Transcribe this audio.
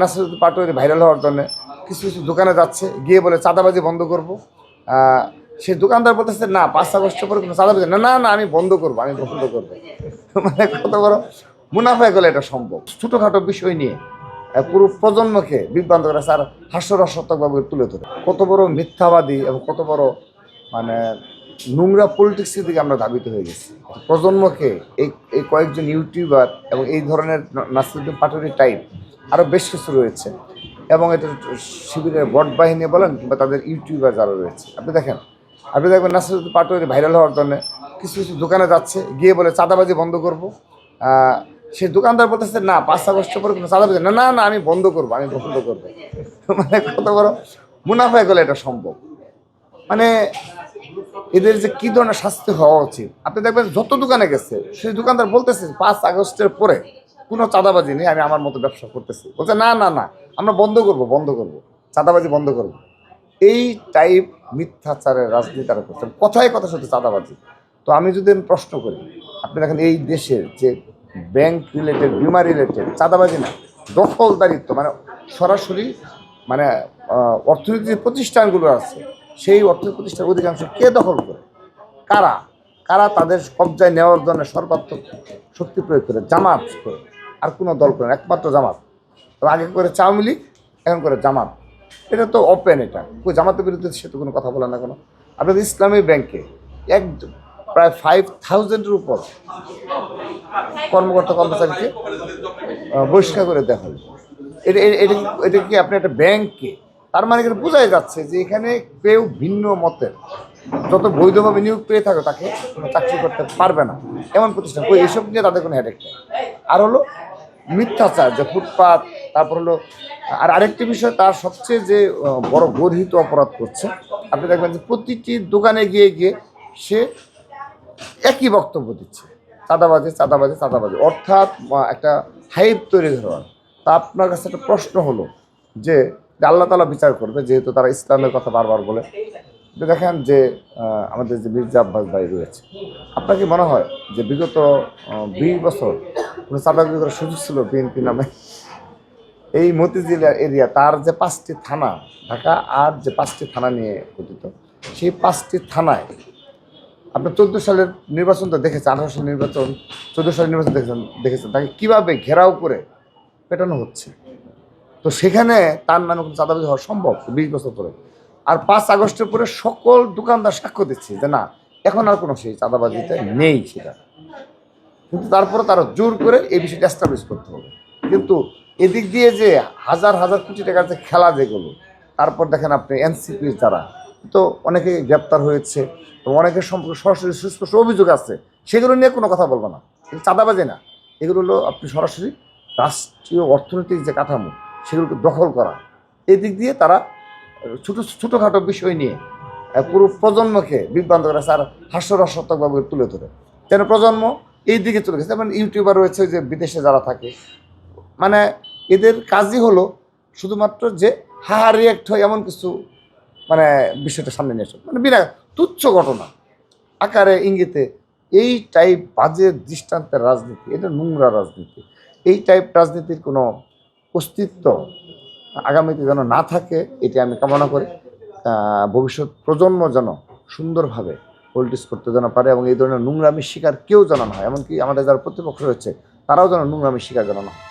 Nasiruddin Patwari viral হওয়ার জন্য কিছু কিছু দোকানে যাচ্ছে, গিয়ে বলে চাঁদাবাজি বন্ধ করবো। সে দোকানদার বলতেছে না 5 আগস্টের পরে কোনো চাঁদাবাজি না, না না আমি বন্ধ করবো, আমি বন্ধ করবো। মানে কত বড় মুনাফা গেলে এটা সম্ভব। ছোটোখাটো বিষয় নিয়ে পুরো প্রজন্মকে বিভ্রান্ত করে স্যার হাস্যরসাত্মকভাবে তুলে ধরে কত বড় মিথ্যাবাদী এবং কত বড় মানে নোংরা পলিটিক্সের দিকে আমরা ধাবিত হয়ে গেছি। প্রজন্মকে এই কয়েকজন ইউটিউবার এবং এই ধরনের নাসিরুদ্দিন পাটোয়ারি টাইপ আরও বেশ কিছু রয়েছে, এবং এটা শিবিরের বট বাহিনী বলেন কিংবা তাদের ইউটিউবার যারা রয়েছে। আপনি দেখবেন নাসিরুদ্দিন পাটোয়ারি ভাইরাল হওয়ার জন্য কিছু কিছু দোকানে যাচ্ছে, গিয়ে বলে চাঁদাবাজি বন্ধ করবো। সে দোকানদার বলতেছে না 5 আগস্টের পরে কোনো চাঁদাবাজি না, না না আমি বন্ধ করবো, আমি বন্ধ করবো। মানে কত বড় মুনাফা গেলে এটা সম্ভব। মানে এদের যে কী ধরনের শাস্তি হওয়া উচিত। আপনি দেখবেন যত দোকানে গেছে সেই দোকানদার বলতেছে 5 আগস্টের পরে কোনো চাঁদাবাজি নেই, আমি আমার মতো ব্যবসা করতেছি। বলছে না না না আমরা বন্ধ করবো, চাঁদাবাজি বন্ধ করবো। এই টাইপ মিথ্যাচারের রাজনীতি তারা করছেন, কথায় কথা শুধু চাঁদাবাজি। তো আমি যদি প্রশ্ন করি, আপনি দেখেন এই দেশের যে ব্যাংক রিলেটেড, বিমা রিলেটেড চাঁদাবাজি না, দখলদারিত্ব, মানে সরাসরি মানে অর্থনীতির যে প্রতিষ্ঠানগুলো আছে সেই অর্থনীতি প্রতিষ্ঠানের অধিকাংশ কে দখল করে, কারা কারা তাদের কবজায় নেওয়ার জন্য সর্বাত্মক শক্তি প্রয়োগ করে? জামাত করে, আর কোনো দল করে, একমাত্র জামাত। তো আগে করে আওয়ামী লীগ, এখন করে জামাত। এটা তো ওপেন, এটা ওই জামাতের বিরুদ্ধে সে তো কোনো কথা বলে না। কোনো আপনাদের ইসলামী ব্যাংকে প্রায় 5000-এর উপর কর্মকর্তা কর্মচারীকে বহিষ্কার করে দেওয়া হলো। এটা কি আপনি একটা ব্যাংককে, তার মানে এখানে বোঝাই যাচ্ছে যে এখানে কেউ ভিন্ন মতের যত বৈধভাবে নিয়োগ পেয়ে থাকে তাকে কোনো চাকরি করতে পারবে না এমন প্রতিষ্ঠান। ওই এইসব নিয়ে তাদের কোনো হেডেক নেই। আর হলো মিথ্যাচার, যে ফুটপাত, তারপর হলো আরেকটি বিষয়, তার সবচেয়ে যে বড় গর্হিত অপরাধ করছে, আপনি দেখবেন যে প্রতিটি দোকানে গিয়ে গিয়ে সে একই বক্তব্য দিচ্ছে, চাঁদাবাজি, অর্থাৎ একটা হাইপ তৈরি ধরার। তা আপনার কাছে একটা প্রশ্ন হলো যে আল্লাহ তাআলা বিচার করবে, যেহেতু তারা ইসলামের কথা বারবার বলে। দেখেন যে আমাদের যে মির্জা আব্বাস ভাই রয়েছে, আপনার কি মনে হয় যে বিগত 20 বছর কোনো চাঁদাবাজি করার সুযোগ ছিল বিএনপি নামে? এই মতিঝিল এরিয়া, তার যে 5টি থানা, ঢাকা আর যে 5টি থানা নিয়ে গঠিত, সেই 5টি থানায় আপনার 14 সালের নির্বাচন তো দেখেছেন, 18 সালের নির্বাচন, 14 সালের নির্বাচন দেখেছেন তাকে কীভাবে ঘেরাও করে পেটানো হচ্ছে। তো সেখানে তার নামে কোনো চাঁদাবাজি হওয়া সম্ভব 20 বছর পরে? আর 5 আগস্টের পরে সকল দোকানদার সাক্ষ্য দিচ্ছে যে না, এখন আর কোনো সেই চাঁদাবাজিতে নেই সেটা। কিন্তু তারপরে তারা জোর করে এই বিষয়টা এস্টাবলিশ করতে হবে। কিন্তু এদিক দিয়ে যে হাজার হাজার কোটি টাকার যে খেলা যেগুলো, তারপর দেখেন আপনি এনসিপির যারা, তো অনেকে গ্রেপ্তার হয়েছে, তো অনেকের সম্পর্কে সরাসরি সুস্পষ্ট অভিযোগ আছে, সেগুলো নিয়ে কোনো কথা বলবো না। কিন্তু চাঁদাবাজি না, এগুলো হলো আপনি সরাসরি রাষ্ট্রীয় অর্থনৈতিক যে কাঠামো সেগুলোকে দখল করা। এই দিক দিয়ে তারা ছোটোখাটো বিষয় নিয়ে পুরো প্রজন্মকে বিভ্রান্ত করে স্যার হাস্যরসাত্মকভাবে তুলে ধরে, যেন প্রজন্ম এই দিকে চলে গেছে। যেমন ইউটিউবার রয়েছে যে বিদেশে যারা থাকে, মানে এদের কাজই হলো শুধুমাত্র যে রিয়াক্ট হয় এমন কিছু মানে বিষয়টা সামনে নিয়ে আসে, মানে বিনা তুচ্ছ ঘটনা আকারে ইঙ্গিতে এই টাইপ বাজে দৃষ্টান্তের রাজনীতি, এটা নোংরা রাজনীতি। এই টাইপ রাজনীতির কোনো অস্তিত্ব আগামীতে যেন না থাকে, এটি আমি কামনা করি। ভবিষ্যৎ প্রজন্ম যেন সুন্দরভাবে পলিটিক্স করতে যেন পারে, এবং এই ধরনের নোংরামির শিকার কেউ যেন না হয়, এমনকি আমাদের যারা প্রতিপক্ষ রয়েছে তারাও যেন নোংরামির শিকার যেন না হয়।